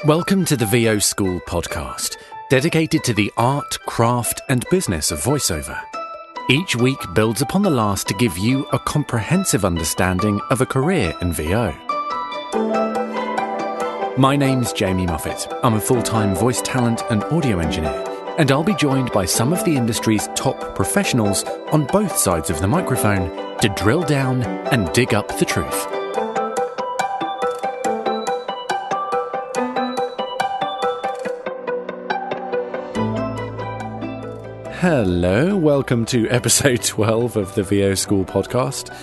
Welcome to the VO School podcast, dedicated to the art, craft, and business of voiceover. Each week builds upon the last to give you a comprehensive understanding of a career in VO. My name's Jamie Muffett. I'm a full-time voice talent and audio engineer, and I'll be joined by some of the industry's top professionals on both sides of the microphone to drill down and dig up the truth. Hello, welcome to episode 12 of the VO School podcast.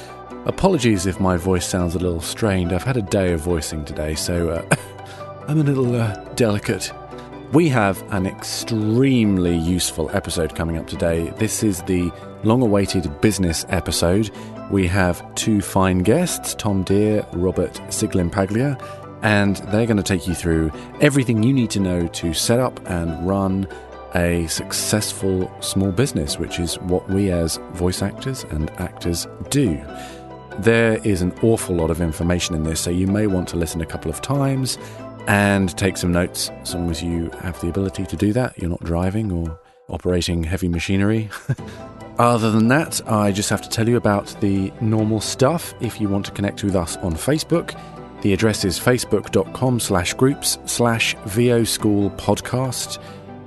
Apologies if my voice sounds a little strained. I've had a day of voicing today, so I'm a little delicate. We have an extremely useful episode coming up today. This is the long-awaited business episode. We have two fine guests, Tom Dheere, Robert Siglimpaglia, and they're going to take you through everything you need to know to set up and run a successful small business, which is what we as voice actors and actors do. There is an awful lot of information in this, so you may want to listen a couple of times and take some notes, as long as you have the ability to do that. You're not driving or operating heavy machinery. Other than that, I just have to tell you about the normal stuff. If you want to connect with us on Facebook, the address is facebook.com/groups/VO School Podcast.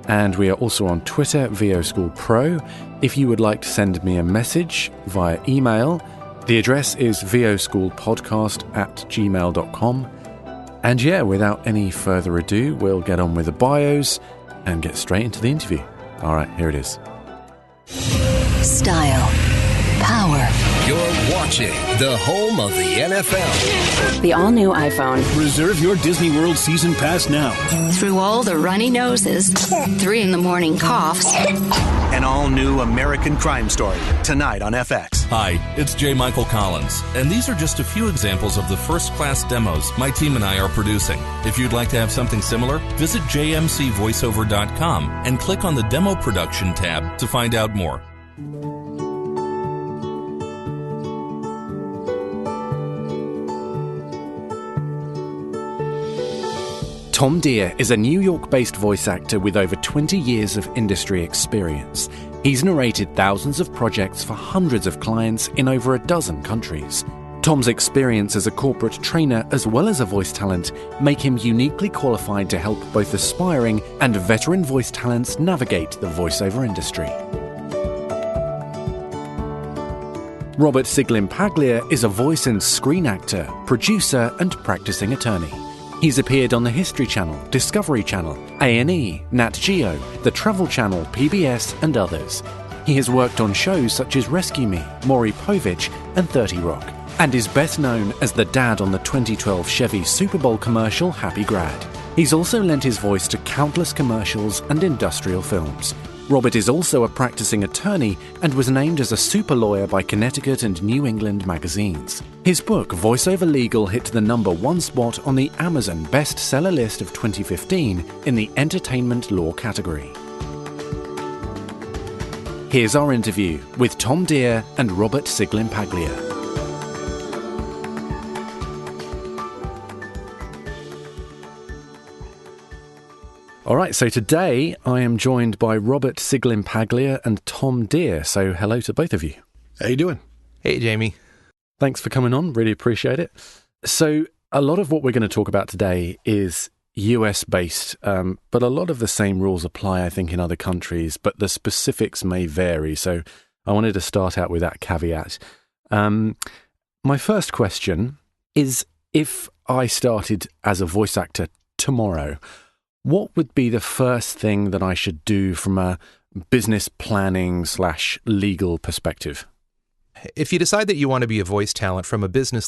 And we are also on Twitter, VO School Pro. If you would like to send me a message via email, the address is voschoolpodcast@gmail.com. And yeah, without any further ado, we'll get on with the bios and get straight into the interview. All right, here it is. Style. Power. You're watching the home of the NFL. The all-new iPhone. Reserve your Disney World season pass now. Through all the runny noses, 3 a.m. coughs. An all-new American Crime Story, tonight on FX. Hi, it's J. Michael Collins, and these are just a few examples of the first-class demos my team and I are producing. If you'd like to have something similar, visit jmcvoiceover.com and click on the Demo Production tab to find out more. Tom Dheere is a New York-based voice actor with over 20 years of industry experience. He's narrated thousands of projects for hundreds of clients in over a dozen countries. Tom's experience as a corporate trainer as well as a voice talent make him uniquely qualified to help both aspiring and veteran voice talents navigate the voiceover industry. Robert Siglimpaglia is a voice and screen actor, producer, and practicing attorney. He's appeared on the History Channel, Discovery Channel, A&E, Nat Geo, the Travel Channel, PBS, and others. He has worked on shows such as Rescue Me, Maury Povich, and 30 Rock, and is best known as the dad on the 2012 Chevy Superbowl commercial Happy Grad. He's also lent his voice to countless commercials and industrial films. Robert is also a practicing attorney and was named as a super lawyer by Connecticut and New England magazines. His book, Voiceover Legal, hit the #1 spot on the Amazon bestseller list of 2015 in the entertainment law category. Here's our interview with Tom Dheere and Robert Siglimpaglia. All right, so today I am joined by Robert Siglimpaglia and Tom Dheere. So hello to both of you. How you doing? Hey, Jamie. Thanks for coming on. Really appreciate it. So a lot of what we're going to talk about today is US-based, but a lot of the same rules apply, I think, in other countries, but the specifics may vary. So I wanted to start out with that caveat. My first question is, if I started as a voice actor tomorrow, what would be the first thing that I should do from a business planning / legal perspective? If you decide that you want to be a voice talent from a business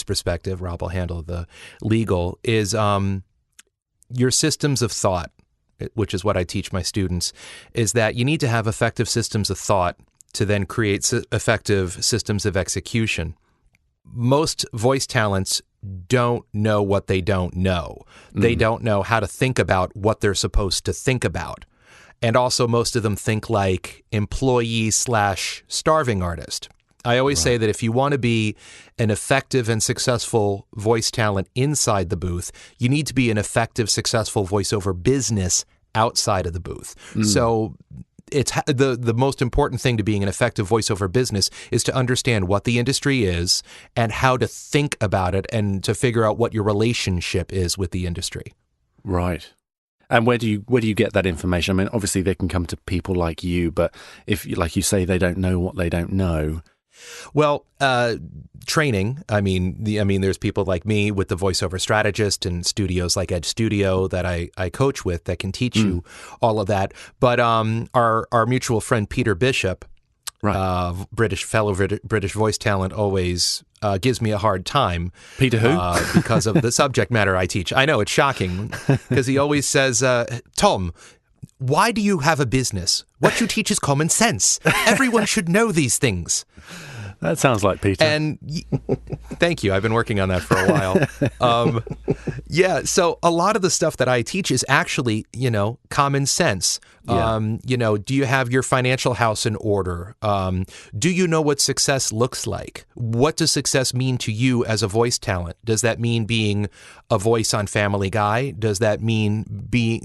perspective, Rob will handle the legal, is your systems of thought, which is what I teach my students, is that you need to have effective systems of thought to then create effective systems of execution. Most voice talents don't know what they don't know. They don't know how to think about what they're supposed to think about. And also most of them think like employee / starving artist. I always say that if you want to be an effective and successful voice talent inside the booth, you need to be an effective, successful voiceover business outside of the booth. So it's the most important thing to being an effective voiceover business is to understand what the industry is and how to think about it and to figure out what your relationship is with the industry. Right. And where do you get that information? I mean, obviously they can come to people like you, but if, like you say, they don't know what they don't know. Well, training. I mean, there's people like me with the voiceover strategist and studios like Edge Studio that I coach with that can teach you all of that. But our mutual friend Peter Bishop, British voice talent, always gives me a hard time. Peter who? Because of the subject matter I teach. I know, it's shocking because he always says, Tom, why do you have a business? What you teach is common sense. Everyone should know these things. That sounds like Peter. And thank you. I've been working on that for a while. So a lot of the stuff that I teach is actually, common sense. Yeah. Do you have your financial house in order? Do you know what success looks like? What does success mean to you as a voice talent? Does that mean being a voice on Family Guy? Does that mean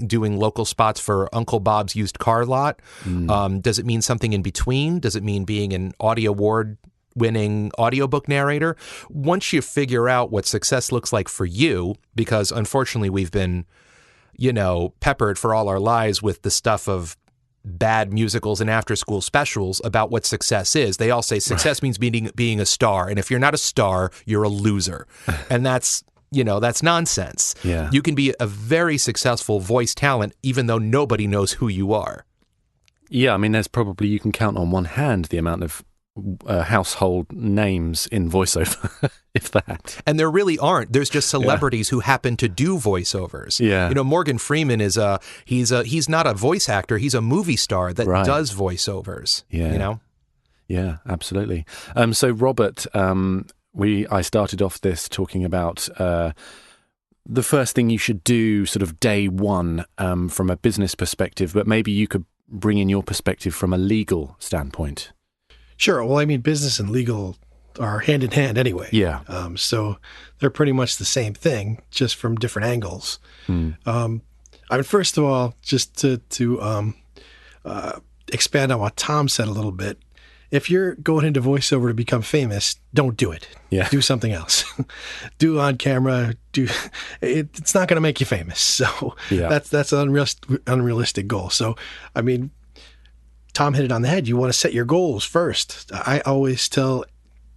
doing local spots for Uncle Bob's used car lot? Does it mean something in between? Does it mean being an Audie Award-winning audiobook narrator? Once you figure out what success looks like for you, because unfortunately we've been peppered for all our lives with the stuff of bad musicals and after-school specials about what success is. They all say success means being a star, and if you're not a star, you're a loser. And that's nonsense. Yeah. You can be a very successful voice talent even though nobody knows who you are. Yeah, I mean, there's probably, you can count on one hand the amount of household names in voiceover, if that. And there really aren't. There's just celebrities who happen to do voiceovers. Yeah. Morgan Freeman is he's not a voice actor. He's a movie star that does voiceovers. Yeah. Yeah, absolutely. So Robert, I started off this talking about the first thing you should do sort of day one from a business perspective, but maybe you could bring in your perspective from a legal standpoint. Sure. Well, I mean, business and legal are hand in hand anyway. Yeah. So they're pretty much the same thing, just from different angles. I mean, first of all, just to expand on what Tom said a little bit, if you're going into voiceover to become famous, don't do it. Yeah. Do something else. Do on camera. It's not going to make you famous. So that's an unrealistic goal. So, I mean, Tom hit it on the head. You want to set your goals first. I always tell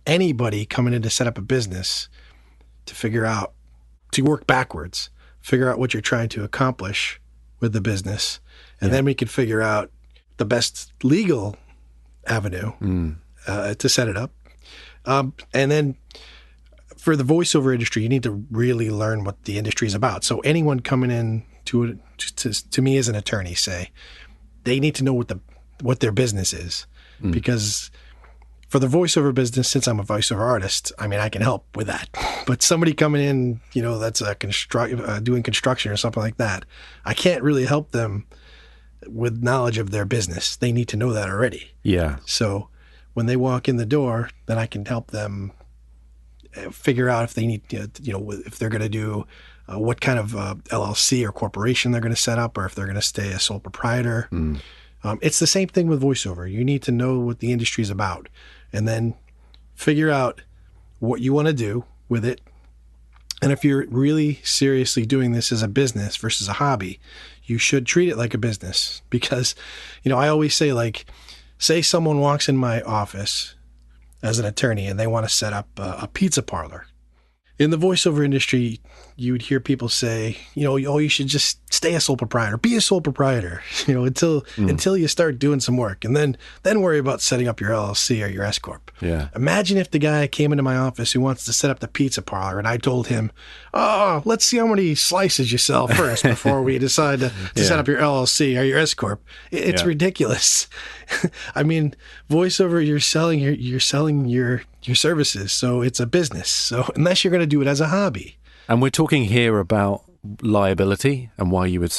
anybody coming in to set up a business to work backwards, figure out what you're trying to accomplish with the business. And then we can figure out the best legal avenue to set it up. And then for the voiceover industry, you need to really learn what the industry is about. So anyone coming in to me as an attorney, say, they need to know what their business is, because for the voiceover business, since I'm a voiceover artist, I mean, I can help with that. But somebody coming in, that's doing construction or something like that, I can't really help them with knowledge of their business. They need to know that already. Yeah. So when they walk in the door, then I can help them figure out if they need, if they're going to do what kind of LLC or corporation they're going to set up, or if they're going to stay a sole proprietor. It's the same thing with voiceover. You need to know what the industry is about, and then figure out what you want to do with it. And if you're really seriously doing this as a business versus a hobby, you should treat it like a business. Because, I always say, like, say someone walks in my office as an attorney and they want to set up a pizza parlor. In the voiceover industry, you would hear people say, you should just stay a sole proprietor, be a sole proprietor, until you start doing some work, and then worry about setting up your LLC or your S-Corp. Yeah. Imagine if the guy came into my office who wants to set up the pizza parlor, and I told him, let's see how many slices you sell first before we decide to set up your LLC or your S-Corp. It's ridiculous. I mean, voiceover, you're selling your services, so it's a business. So unless you're going to do it as a hobby. And we're talking here about liability and why you would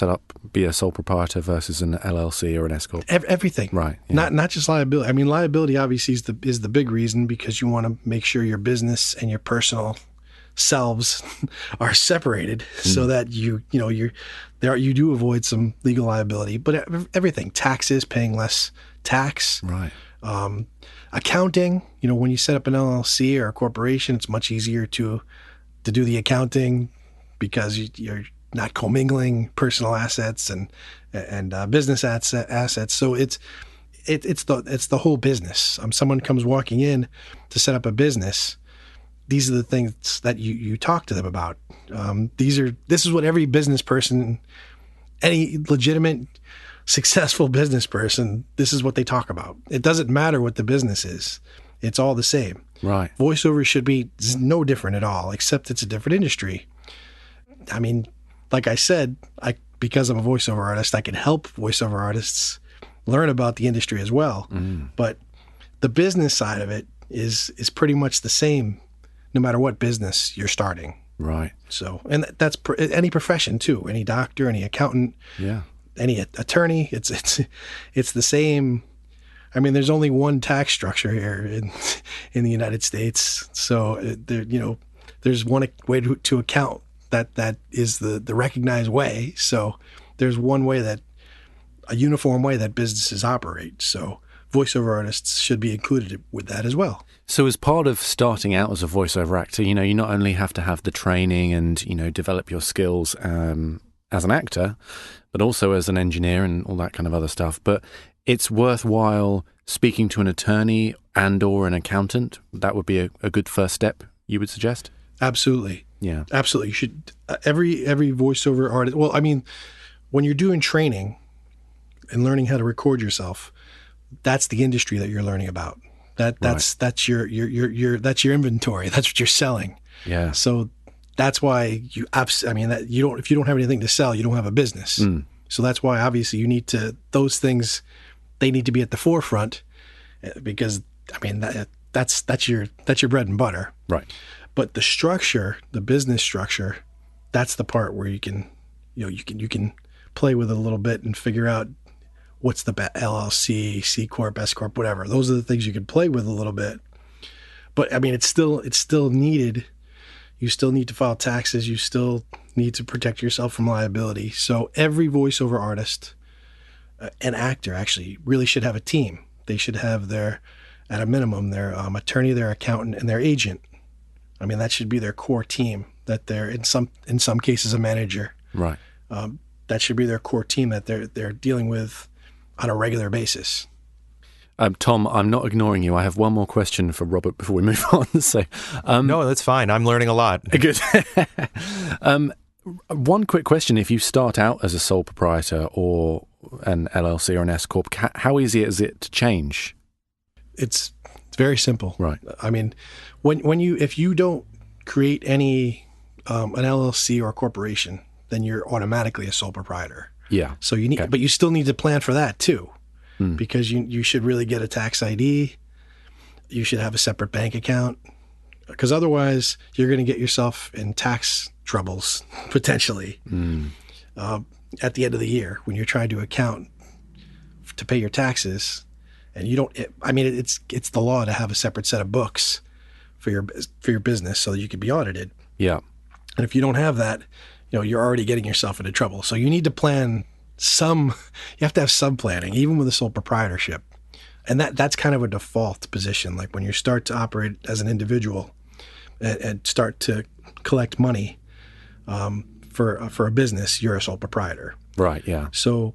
be a sole proprietor versus an LLC or an S-Corp? Everything. Right. Yeah. Not just liability. I mean, liability obviously is the big reason, because you want to make sure your business and your personal selves are separated so that you do avoid some legal liability. But everything, taxes, paying less tax. Right. Accounting, when you set up an LLC or a corporation, it's much easier to do the accounting, because you're not commingling personal assets and business assets. So it's the whole business. Someone comes walking in to set up a business. These are the things that you talk to them about. This is what every business person, any legitimate, successful business person, this is what they talk about. It doesn't matter what the business is. It's all the same. Right. Voiceover should be no different at all, except it's a different industry. I mean, like I said, because I'm a voiceover artist, I can help voiceover artists learn about the industry as well. But the business side of it is pretty much the same, no matter what business you're starting. Right. So, and that's any profession too. Any doctor, any accountant, any attorney. It's the same. I mean, there's only one tax structure here in the United States. So there's one way to account that is the recognized way. So there's a uniform way that businesses operate. So voiceover artists should be included with that as well. So as part of starting out as a voiceover actor, you not only have to have the training and, develop your skills as an actor, but also as an engineer and all that kind of other stuff. But it's worthwhile speaking to an attorney and or an accountant. That would be a good first step, you would suggest? Absolutely. Yeah. Absolutely. You should, every voiceover artist, well, I mean, when you're doing training and learning how to record yourself, that's the industry that you're learning about. That's your inventory. That's what you're selling. Yeah. So that's why if you don't have anything to sell, you don't have a business. So that's why obviously those things, they need to be at the forefront, because that's your bread and butter. Right. But the structure, the business structure, that's the part where you can play with it a little bit and figure out what's the LLC, C Corp, S Corp, whatever. Those are the things you can play with a little bit. But I mean, it's still needed. You still need to file taxes. You still need to protect yourself from liability. So every voiceover artist and actor actually really should have a team. They should have at a minimum, their attorney, their accountant, and their agent. I mean, that should be their core team. That they're in some cases a manager. Right. That should be their core team that they're dealing with on a regular basis. Tom, I'm not ignoring you. I have one more question for Robert before we move on. So, no, that's fine. I'm learning a lot. Good. One quick question: if you start out as a sole proprietor or an LLC or an S Corp, how easy is it to change? It's very simple. Right. I mean, if you don't create any an LLC or a corporation, then you're automatically a sole proprietor. Yeah. So but you still need to plan for that too, because you should really get a tax ID. You should have a separate bank account, because otherwise you're going to get yourself in tax troubles potentially at the end of the year when you're trying to account to pay your taxes, and you don't. It's the law to have a separate set of books for your business so that you can be audited. Yeah. And if you don't have that, you're already getting yourself into trouble. So you need to plan you have to have some planning, even with a sole proprietorship. And that's kind of a default position. Like when you start to operate as an individual and start to collect money for a business, you're a sole proprietor. Right, yeah. So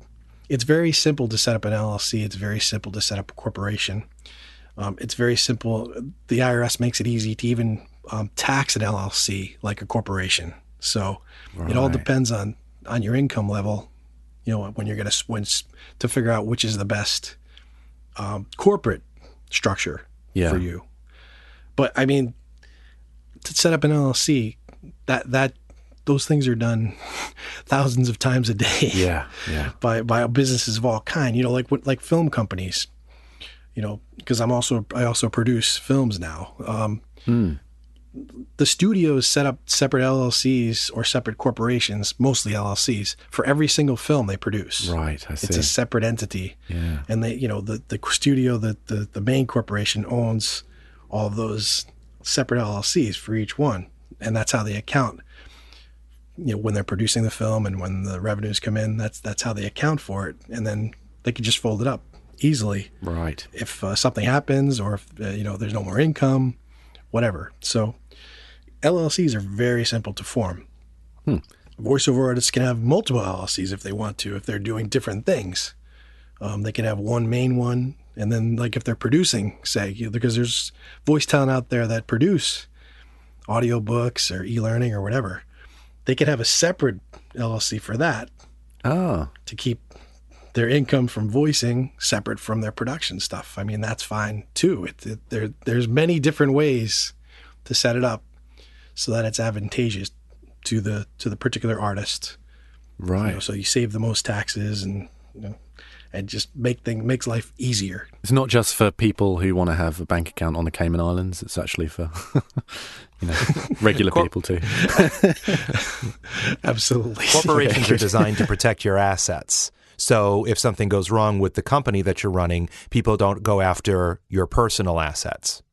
it's very simple to set up an LLC. It's very simple to set up a corporation. It's very simple. The IRS makes it easy to even tax an LLC like a corporation. So It all depends on your income level, when you're going to figure out which is the best corporate structure for you. But I mean, to set up an LLC, those things are done thousands of times a day. Yeah. by businesses of all kind. Like film companies. Because I also produce films now. the studios set up separate LLCs or separate corporations, mostly LLCs, for every single film they produce. Right, I see. It's a separate entity. Yeah. And they, the studio, the main corporation owns all of those separate LLCs for each one. And that's how they account, when they're producing the film and when the revenues come in, that's how they account for it. And then they can just fold it up easily. Right. If something happens or if, there's no more income, whatever. So LLCs are very simple to form. Voiceover artists can have multiple LLCs if they want to, if they're doing different things. They can have one main one, and then like if they're producing, say, because there's voice talent out there that produce audiobooks or e-learning or whatever, they could have a separate LLC for that. To keep their income from voicing separate from their production stuff. I mean, that's fine too. There's many different ways to set it up so that it's advantageous to the particular artist. Right. So you save the most taxes and just makes life easier. It's not just for people who want to have a bank account on the Cayman Islands. It's actually for regular people too. Absolutely. Corporations are designed to protect your assets. So if something goes wrong with the company that you're running, people don't go after your personal assets.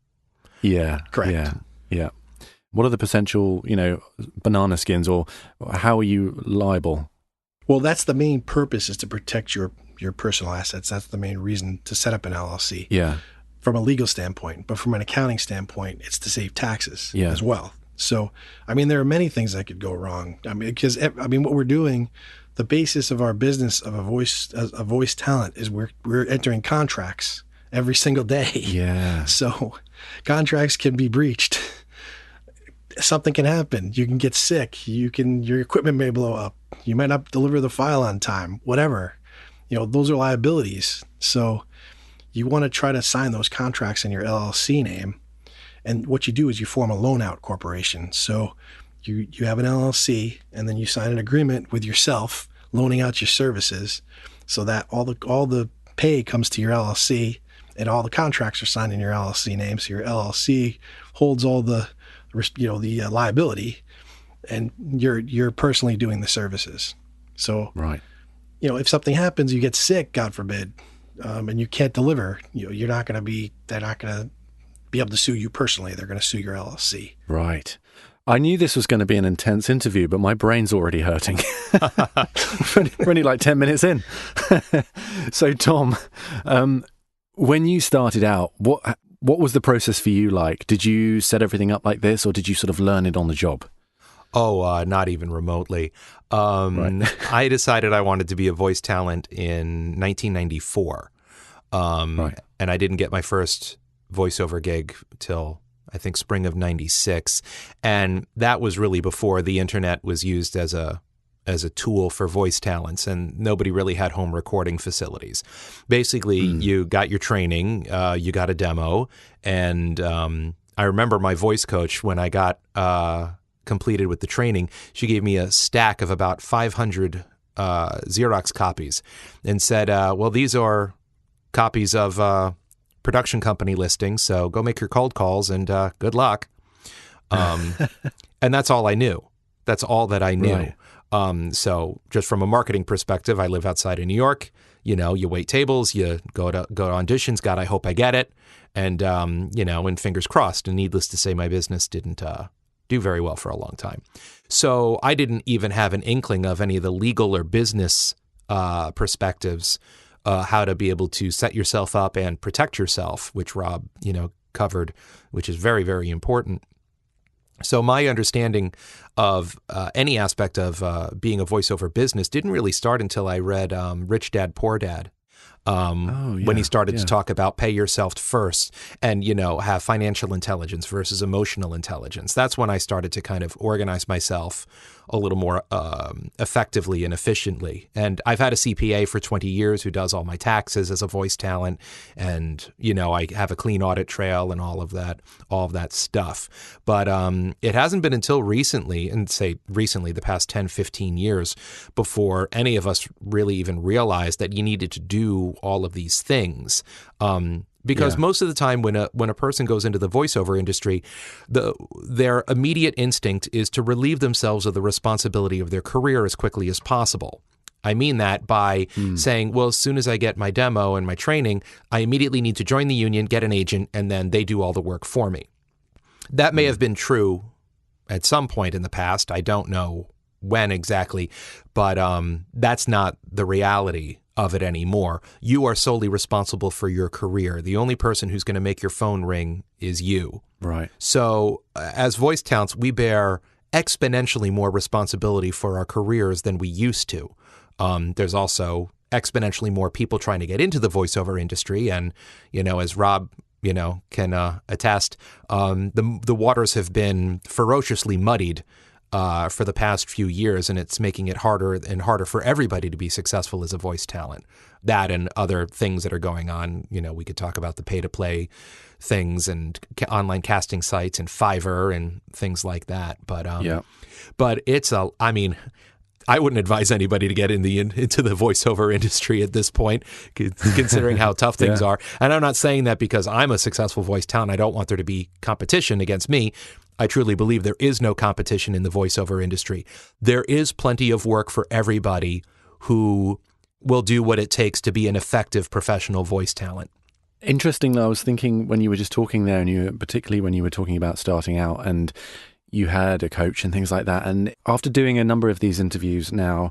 Yeah. Correct. Yeah. What are the potential, banana skins, or how are you liable? Well, that's the main purpose, is to protect your personal assets. That's the main reason to set up an LLC. Yeah. From a legal standpoint, but from an accounting standpoint, it's to save taxes as well. So, there are many things that could go wrong. Because what we're doing, the basis of our business of a voice talent is we're entering contracts every single day. Yeah. So contracts can be breached. Something can happen. You can get sick. Your equipment may blow up. You might not deliver the file on time, whatever. Those are liabilities. So you want to try to sign those contracts in your LLC name. And what you do is you form a loan out corporation. So you have an LLC, and then you sign an agreement with yourself loaning out your services, so that all the pay comes to your LLC, and all the contracts are signed in your LLC name. So your LLC holds all the liability, and you're personally doing the services. So right. If something happens, you get sick, God forbid, and you can't deliver, they're not going to be able to sue you personally. They're going to sue your LLC. Right. I knew this was going to be an intense interview, but my brain's already hurting. We're only like 10 minutes in. So, Tom, when you started out, what was the process for you like? Did you set everything up like this, or did you sort of learn it on the job? Oh, not even remotely. Right. I decided I wanted to be a voice talent in 1994. Right. And I didn't get my first voiceover gig till I think spring of 96. And that was really before the internet was used as a tool for voice talents, and nobody really had home recording facilities. Basically, you got your training, you got a demo, and I remember my voice coach, when I got completed with the training, she gave me a stack of about 500 Xerox copies and said, well, these are copies of production company listings, so go make your cold calls and good luck. And that's all I knew. That's all that I knew. Right. So just from a marketing perspective, I live outside of New York. You wait tables, you go to auditions. God, I hope I get it. And, and fingers crossed. And needless to say, my business didn't do very well for a long time. So I didn't even have an inkling of any of the legal or business perspectives, how to be able to set yourself up and protect yourself, which Rob, covered, which is very, very important. So my understanding of any aspect of being a voiceover business didn't really start until I read Rich Dad, Poor Dad. When he started to talk about pay yourself first and, have financial intelligence versus emotional intelligence. That's when I started to kind of organize myself a little more effectively and efficiently. And I've had a CPA for 20 years who does all my taxes as a voice talent. And, I have a clean audit trail and all of that stuff. But it hasn't been until recently, and say recently, the past 10, 15 years, before any of us really even realized that you needed to do all of these things. Because most of the time when a person goes into the voiceover industry, their immediate instinct is to relieve themselves of the responsibility of their career as quickly as possible. I mean that by saying, well, as soon as I get my demo and my training, I immediately need to join the union, get an agent, and then they do all the work for me. That may have been true at some point in the past. I don't know when exactly, but that's not the reality of it anymore. You are solely responsible for your career. The only person who's going to make your phone ring is you. Right. So as voice talents, we bear exponentially more responsibility for our careers than we used to. There's also exponentially more people trying to get into the voiceover industry. And, as Rob, can attest, the waters have been ferociously muddied for the past few years, and it's making it harder and harder for everybody to be successful as a voice talent. That and other things that are going on. We could talk about the pay-to-play things and online casting sites and Fiverr and things like that. But it's I wouldn't advise anybody to get into the voiceover industry at this point, considering how tough things are. And I'm not saying that because I'm a successful voice talent. I don't want there to be competition against me. I truly believe there is no competition in the voiceover industry. There is plenty of work for everybody who will do what it takes to be an effective professional voice talent. Interesting, I was thinking when you were just talking there, and particularly when you were talking about starting out and you had a coach and things like that. And after doing a number of these interviews now,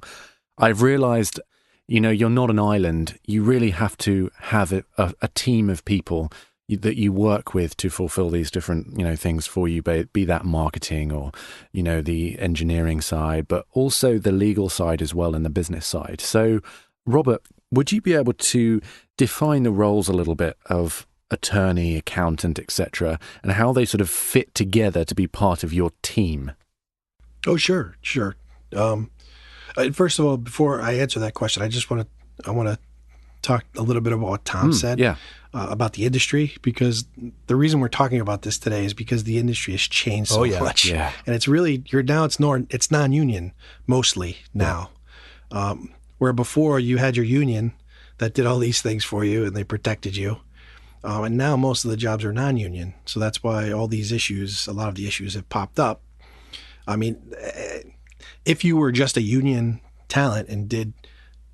I've realized, you're not an island. You really have to have a team of people that you work with to fulfill these different, things for you, be that marketing or, the engineering side, but also the legal side as well and the business side. So, Robert, would you be able to define the roles a little bit of attorney, accountant, etc., and how they sort of fit together to be part of your team? Oh, sure. First of all, before I answer that question, I want to talk a little bit about what Tom said about the industry, because the reason we're talking about this today is because the industry has changed so much. Yeah. And it's really, it's non-union mostly now. Where before you had your union that did all these things for you and they protected you. And now most of the jobs are non-union. So that's why a lot of the issues have popped up. I mean, if you were just a union talent and did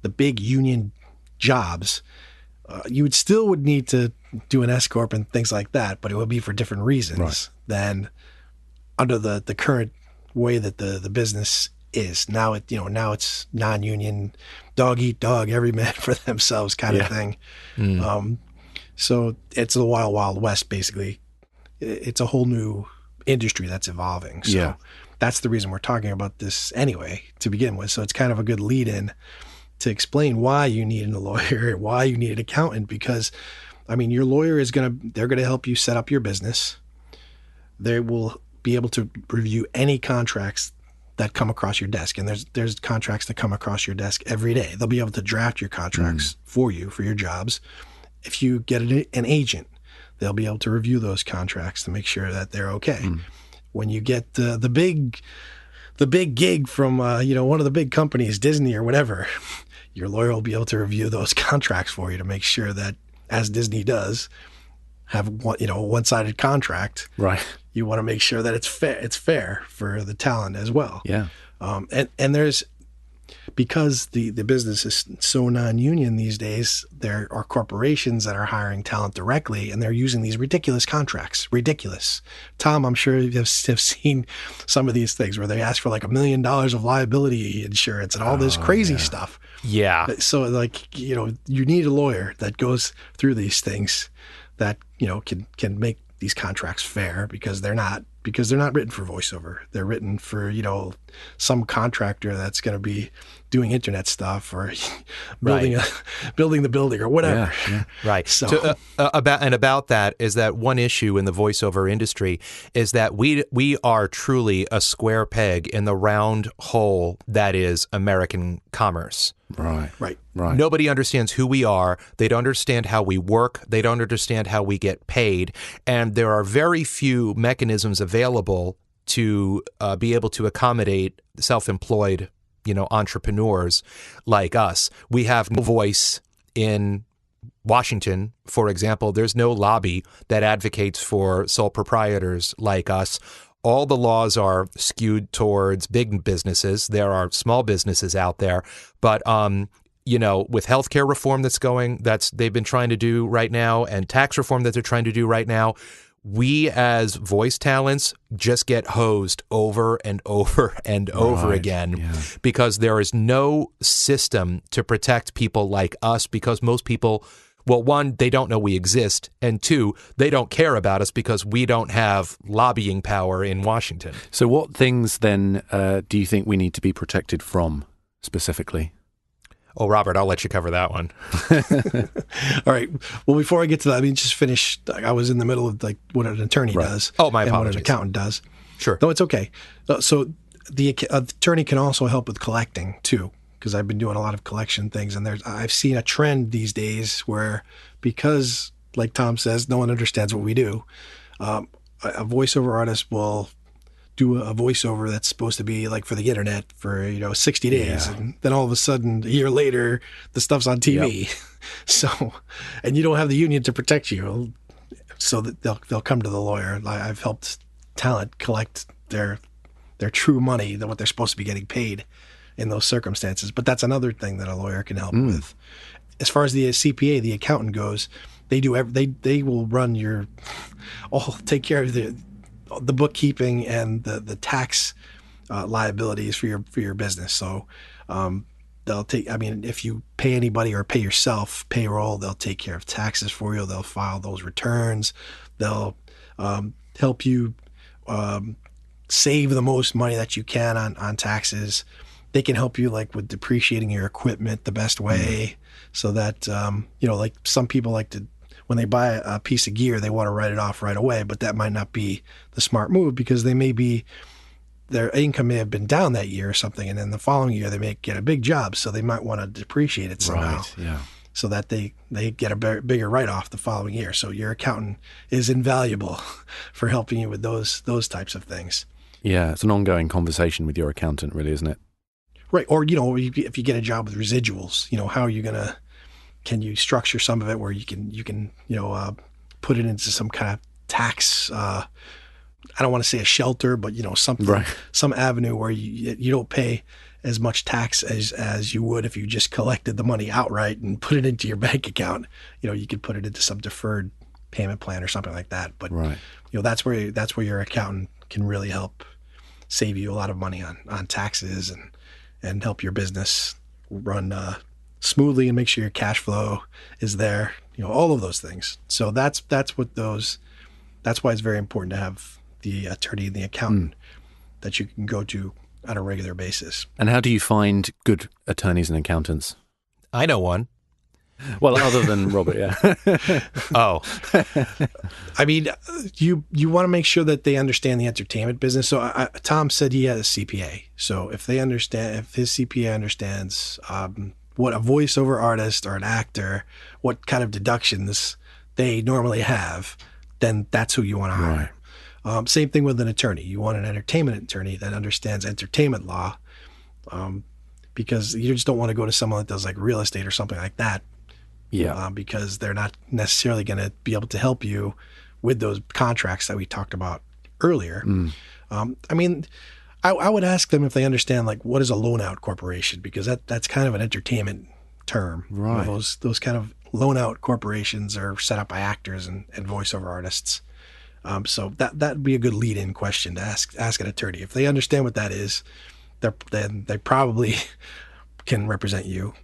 the big union jobs, you would need to do an S-Corp and things like that, but it would be for different reasons than under the current way that the business is. Now it's non-union, dog eat dog, every man for themselves kind of thing. So it's the wild, wild west, basically. It's a whole new industry that's evolving. So that's the reason we're talking about this anyway, to begin with. So it's kind of a good lead in to explain why you need a lawyer, why you need an accountant, because, your lawyer they're going to help you set up your business. They will be able to review any contracts that come across your desk. And there's contracts that come across your desk every day. They'll be able to draft your contracts for you, for your jobs. If you get an agent, they'll be able to review those contracts to make sure that they're okay. When you get the big gig from one of the big companies, Disney or whatever, your lawyer will be able to review those contracts for you to make sure that, as Disney does, have a one-sided contract. Right. You want to make sure that it's fair for the talent as well. Yeah. And there's, because the business is so non-union these days, there are corporations that are hiring talent directly, and they're using these ridiculous contracts. Ridiculous. Tom, I'm sure you have seen some of these things where they ask for like $1 million of liability insurance and all this crazy stuff. Yeah. So you need a lawyer that goes through these things that, can make these contracts fair, because they're not written for voiceover. They're written for, some contractor that's going to be doing internet stuff or building the building or whatever. Yeah. Right. So about that is that one issue in the voiceover industry is that we are truly a square peg in the round hole that is American commerce. Right. Nobody understands who we are. They don't understand how we work. They don't understand how we get paid. And there are very few mechanisms available to be able to accommodate self-employed, entrepreneurs like us. We have no voice in Washington, for example, there's no lobby that advocates for sole proprietors like us. All the laws are skewed towards big businesses. There are small businesses out there, but with healthcare reform they've been trying to do right now, and tax reform that they're trying to do right now, we as voice talents just get hosed over and over and over again because there is no system to protect people like us, because most people, well, one, they don't know we exist, and two, they don't care about us because we don't have lobbying power in Washington. So what things then do you think we need to be protected from specifically? Oh, Robert, I'll let you cover that one. All right. Well, before I get to that, just finish. I was in the middle of what an attorney does. Oh, my apologies. And what an accountant does. Sure. No, it's okay. So the attorney can also help with collecting too, because I've been doing a lot of collection things, and I've seen a trend these days where, because like Tom says, no one understands what we do, a voiceover artist will do a voiceover that's supposed to be like for the internet for 60 days, and then all of a sudden a year later the stuff's on TV. Yep. So, and you don't have the union to protect you, so that they'll come to the lawyer. I've helped talent collect their true money, what they're supposed to be getting paid in those circumstances. But that's another thing that a lawyer can help with. As far as the CPA, the accountant goes, they will run take care of the bookkeeping and the tax liabilities for your business. So they'll take, if you pay anybody or pay yourself payroll, they'll take care of taxes for you. They'll file those returns. They'll help you save the most money that you can on taxes. They can help you with depreciating your equipment the best way, so that like some people like to, when they buy a piece of gear, they want to write it off right away, but that might not be the smart move, because their income may have been down that year or something, and then the following year they may get a big job, so they might want to depreciate it somehow, so that they get a bigger write-off the following year. So your accountant is invaluable for helping you with those types of things. Yeah, it's an ongoing conversation with your accountant, really, isn't it? Right. Or, if you get a job with residuals, how are you can you structure some of it where you can put it into some kind of tax, I don't want to say a shelter, but something, some avenue where you don't pay as much tax as you would if you just collected the money outright and put it into your bank account. You could put it into some deferred payment plan or something like that. But that's where your accountant can really help save you a lot of money on taxes and help your business run smoothly and make sure your cash flow is there, all of those things. So that's why it's very important to have the attorney and the accountant that you can go to on a regular basis. And how do you find good attorneys and accountants? I know one. Well, other than Robert, yeah. Oh. You want to make sure that they understand the entertainment business. So Tom said he has a CPA. So if his CPA understands what a voiceover artist or an actor, what kind of deductions they normally have, then that's who you want to hire. Right. Same thing with an attorney. You want an entertainment attorney that understands entertainment law, because you just don't want to go to someone that does real estate or something like that. Yeah. Because they're not necessarily going to be able to help you with those contracts that we talked about earlier. I would ask them if they understand what is a loan out corporation, because that's kind of an entertainment term. Right. Those kind of loan out corporations are set up by actors and voiceover artists. So that'd be a good lead-in question to ask an attorney. If they understand what that is, then they probably can represent you.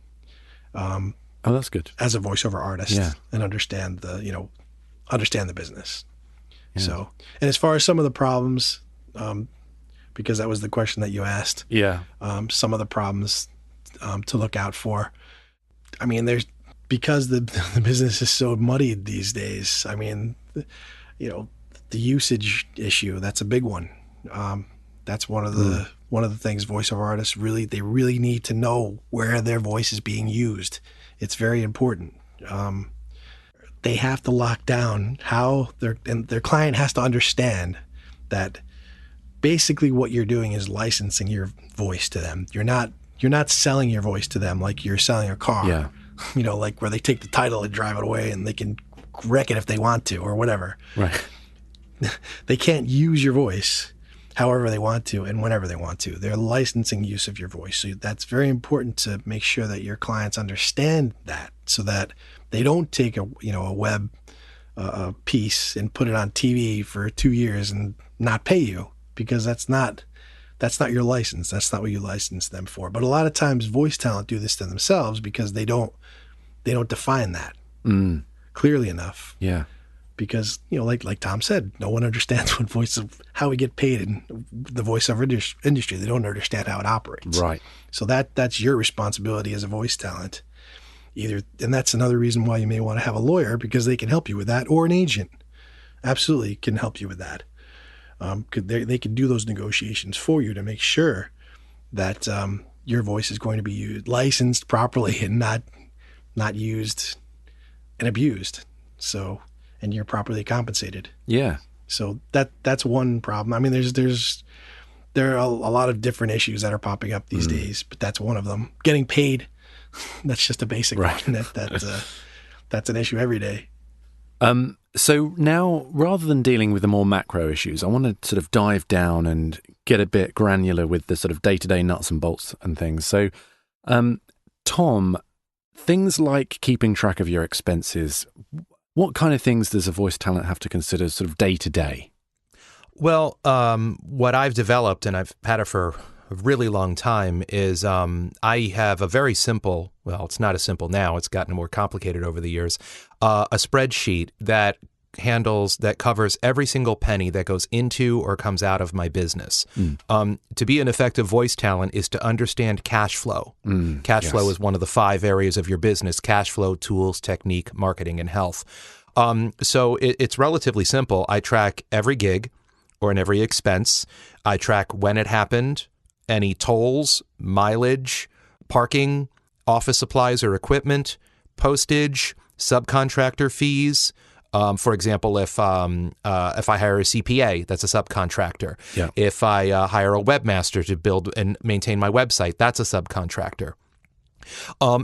Oh, that's good. As a voiceover artist, and understand the business. Yeah. So, and as far as some of the problems, because that was the question that you asked. Yeah. Some of the problems to look out for. Because the business is so muddied these days. The usage issue, that's a big one. That's one of the things voiceover artists really need to know where their voice is being used. It's very important. They have to lock down how their client has to understand that basically what you're doing is licensing your voice to them. You're not selling your voice to them like you're selling a car. Yeah. like where they take the title and drive it away and they can wreck it if they want to or whatever. Right. They can't use your voice however they want to and whenever they want to. They're licensing use of your voice. So that's very important to make sure that your clients understand that, so that they don't take a web piece and put it on TV for 2 years and not pay you, because that's not your license. That's not what you license them for. But a lot of times voice talent do this to themselves because they don't define that clearly enough. Yeah. Because, like Tom said, no one understands how we get paid in the voiceover industry. They don't understand how it operates. Right. So that's your responsibility as a voice talent. And that's another reason why you may want to have a lawyer, because they can help you with that, or an agent. Absolutely can help you with that. They can do those negotiations for you to make sure that your voice is going to be licensed properly and not used and abused. So, and you're properly compensated. Yeah. So that's one problem. I mean, there are a lot of different issues that are popping up these days, but that's one of them. Getting paid, that's just a basic one. That's an issue every day. So now, rather than dealing with the more macro issues, I want to sort of dive down and get a bit granular with the sort of day-to-day nuts and bolts and things. So, Tom, things like keeping track of your expenses, what kind of things does a voice talent have to consider sort of day-to-day? Well, what I've developed, and I've had it for a really long time, is I have a very simple, well, it's not as simple now, it's gotten more complicated over the years, a spreadsheet that covers every single penny that goes into or comes out of my business. To be an effective voice talent is to understand cash flow. Cash flow is one of the 5 areas of your business: cash flow, tools, technique, marketing, and health. So it's relatively simple. I track every gig and every expense. I track when it happened, any tolls, mileage, parking, office supplies or equipment, postage, subcontractor fees. For example, if I hire a CPA, that's a subcontractor. Yeah. If I hire a webmaster to build and maintain my website, that's a subcontractor.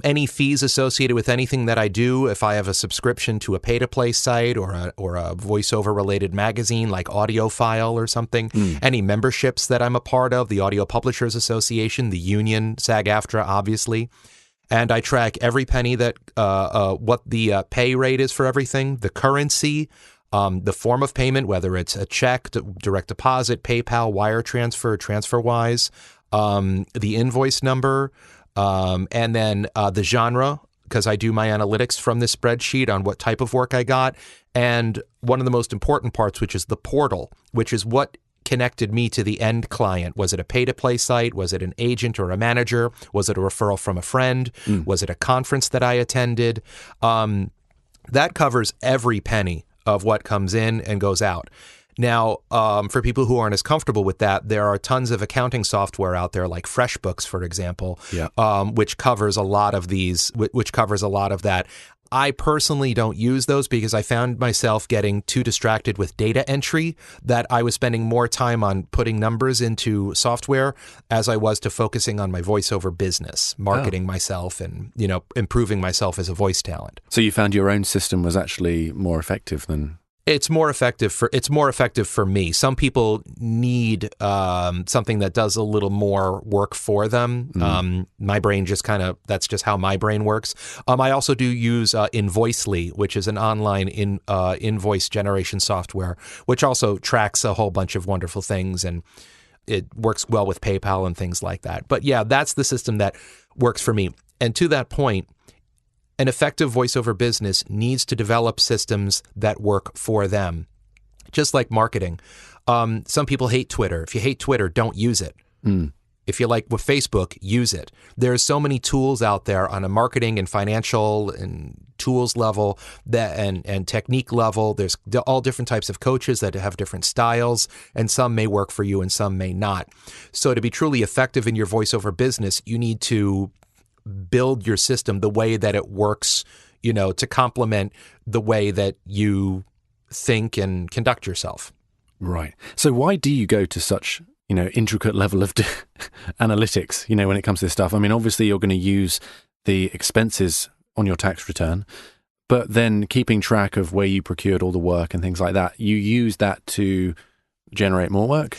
Any fees associated with anything that I do, if I have a subscription to a pay-to-play site or a voiceover-related magazine like AudioFile or something, any memberships that I'm a part of, the Audio Publishers Association, the union, SAG-AFTRA, obviously. And I track every penny that what the pay rate is for everything, the currency, the form of payment, whether it's a check, direct deposit, PayPal, wire transfer, TransferWise, the invoice number, and then the genre, because I do my analytics from this spreadsheet on what type of work I got. And one of the most important parts, which is the portal, which is what connected me to the end client. Was it a pay-to-play site? Was it an agent or a manager? Was it a referral from a friend? Was it a conference that I attended? That covers every penny of what comes in and goes out. Now, for people who aren't as comfortable with that, there are tons of accounting software out there, like FreshBooks, for example, which covers a lot of that. I personally don't use those because I found myself getting too distracted with data entry, that I was spending more time on putting numbers into software as I was to focusing on my voiceover business, marketing myself and, improving myself as a voice talent. So you found your own system was actually more effective than... It's more effective for me. Some people need something that does a little more work for them. My brain that's just how my brain works. I also do use Invoicely, which is an online invoice generation software, which also tracks a whole bunch of wonderful things, and it works well with PayPal and things like that. But yeah, that's the system that works for me. And to that point, an effective voiceover business needs to develop systems that work for them. Just like marketing. Some people hate Twitter. If you hate Twitter, don't use it. If you like with Facebook, use it. There's so many tools out there on a marketing and financial and tools level and technique level. There's all different types of coaches that have different styles, and some may work for you and some may not. So to be truly effective in your voiceover business, you need to build your system the way that it works, to complement the way that you think and conduct yourself. Right. So why do you go to such, intricate level of analytics, when it comes to this stuff? I mean, obviously you're going to use the expenses on your tax return, but then keeping track of where you procured all the work and things like that, you use that to generate more work?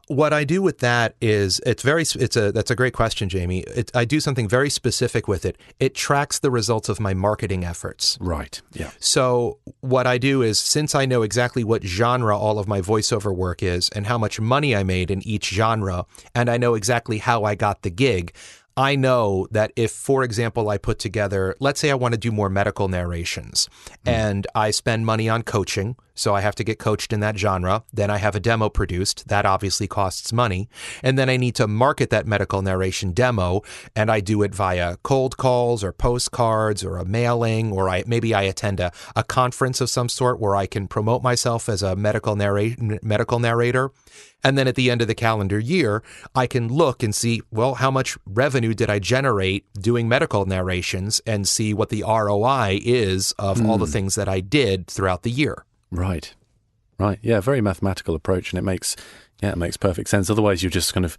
What I do with that is that's a great question, Jamie. I do something very specific with it. It tracks the results of my marketing efforts. Right. Yeah. So what I do is, since I know exactly what genre all of my voiceover work is and how much money I made in each genre, and I know exactly how I got the gig, I know that if, for example, I put together, let's say I want to do more medical narrations and I spend money on coaching, so I have to get coached in that genre. Then I have a demo produced. That obviously costs money. And then I need to market that medical narration demo, and I do it via cold calls or postcards or a mailing, or maybe I attend a conference of some sort where I can promote myself as a medical narrator. And then at the end of the calendar year, I can look and see, well, how much revenue did I generate doing medical narrations, and see what the ROI is of all the things that I did throughout the year. Right. Yeah, very mathematical approach, and it makes perfect sense. Otherwise, you're just kind of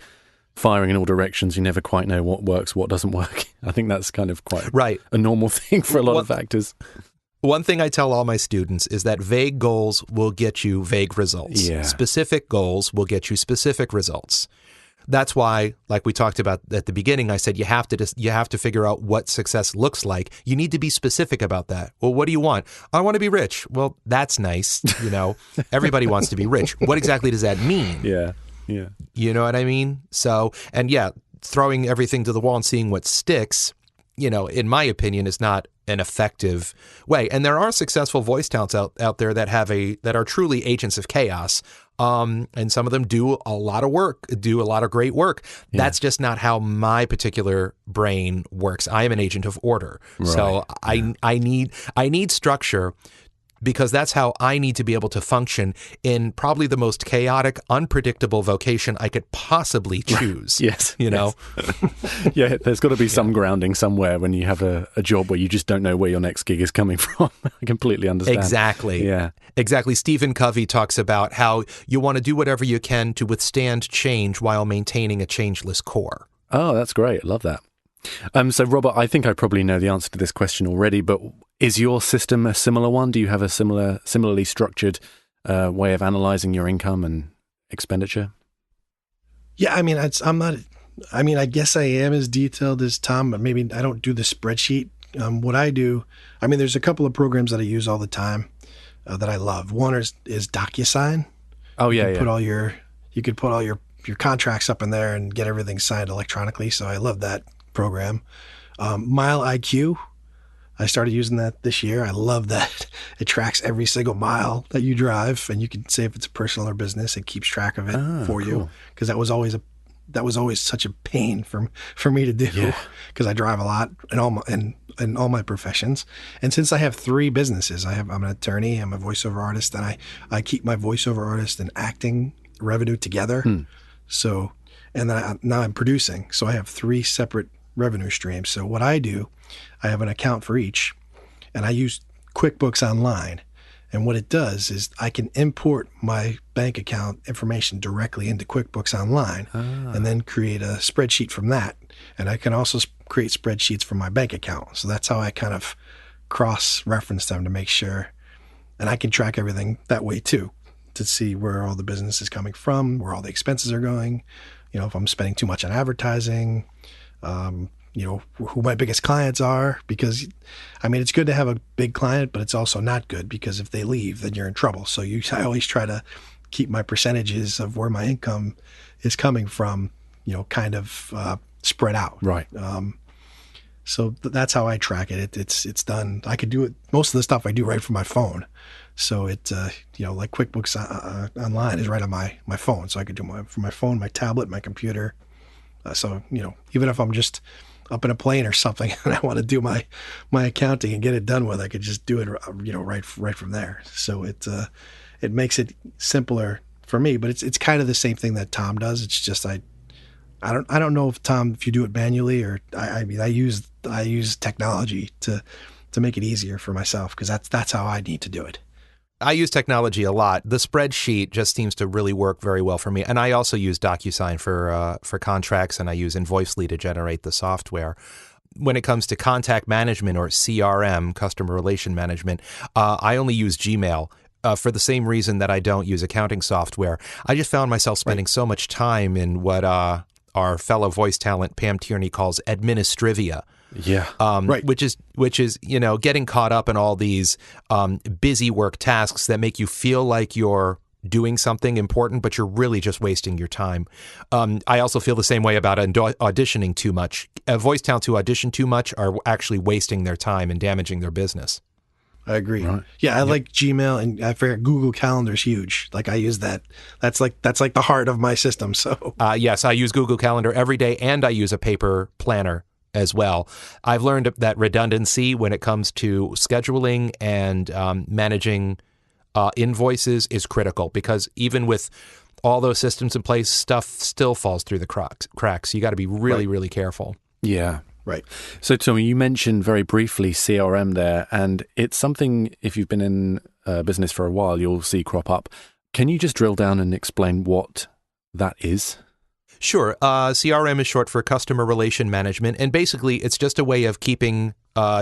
firing in all directions. You never quite know what works, what doesn't work. I think that's kind of quite a normal thing for a lot of actors. One thing I tell all my students is that vague goals will get you vague results. Yeah. Specific goals will get you specific results. That's why, like we talked about at the beginning, I said you have to figure out what success looks like. You need to be specific about that. Well, what do you want? I want to be rich. Well, that's nice. Everybody wants to be rich. What exactly does that mean? Yeah. You know what I mean? So, and yeah, throwing everything to the wall and seeing what sticks, in my opinion, is not an effective way. And there are successful voice talents out there that are truly agents of chaos. And some of them do a lot of great work. Yeah. That's just not how my particular brain works. I am an agent of order. Right. So I need structure, because that's how I need to be able to function in probably the most chaotic, unpredictable vocation I could possibly choose. Yes. Yes. Yeah, there's got to be some grounding somewhere when you have a job where you just don't know where your next gig is coming from. I completely understand. Exactly. Yeah. Exactly. Stephen Covey talks about how you want to do whatever you can to withstand change while maintaining a changeless core. Oh, that's great. I love that. So, Robert, I think I probably know the answer to this question already, but is your system a similar one? Do you have a similarly structured way of analyzing your income and expenditure? Yeah, I guess I am as detailed as Tom, but maybe I don't do the spreadsheet. What I do, there's a couple of programs that I use all the time that I love. One is DocuSign. Oh, yeah, You could put all your contracts up in there and get everything signed electronically. So I love that program. Mile IQ, I started using that this year. I love that. It tracks every single mile that you drive, and you can say if it's a personal or business. It keeps track of it for you, because that was always such a pain for me to do, because I drive a lot in all my professions. And since I have 3 businesses, I'm an attorney, I'm a voiceover artist, and I keep my voiceover artist and acting revenue together. So, and then now I'm producing, so I have 3 separate revenue streams. So what I do, I have an account for each, and I use QuickBooks Online. And what it does is I can import my bank account information directly into QuickBooks Online and then create a spreadsheet from that. And I can also create spreadsheets from my bank account. So that's how I kind of cross-reference them to make sure. And I can track everything that way too, to see where all the business is coming from, where all the expenses are going, if I'm spending too much on advertising, who my biggest clients are, because it's good to have a big client, but it's also not good, because if they leave, then you're in trouble. So I always try to keep my percentages of where my income is coming from, kind of spread out. Right. So that's how I track it. It's done. I could do it. Most of the stuff I do right from my phone. So it, like QuickBooks Online is right on my phone. So I could do from my phone, my tablet, my computer. So, even if I'm just up in a plane or something and I want to do my accounting and get it done with, I could just do it, right from there. So it makes it simpler for me, but it's kind of the same thing that Tom does. It's just, I don't know if Tom, if you do it manually, or I use technology to make it easier for myself, because that's how I need to do it. I use technology a lot. The spreadsheet just seems to really work very well for me. And I also use DocuSign for contracts, and I use Invoicely to generate the software. when it comes to contact management or CRM, customer relation management, I only use Gmail. For the same reason that I don't use accounting software. I just found myself spending so much time in what our fellow voice talent Pam Tierney calls administrivia. Yeah. Which is getting caught up in all these busy work tasks that make you feel like you're doing something important, but you're really just wasting your time. I also feel the same way about auditioning too much. Voice talents who audition too much are actually wasting their time and damaging their business. I agree. Right. Yeah, I like Gmail, and I figure Google Calendar is huge. Like I use that. That's like the heart of my system. So yes, I use Google Calendar every day, and I use a paper planner as well. I've learned that redundancy when it comes to scheduling and managing invoices is critical, because even with all those systems in place, stuff still falls through the cracks. You got to be really, really careful. Yeah. Right. So, Tommy, you mentioned very briefly CRM there, and it's something, if you've been in business for a while, you'll see crop up. Can you just drill down and explain what that is? Sure. CRM is short for customer relation management, and basically it's just a way of keeping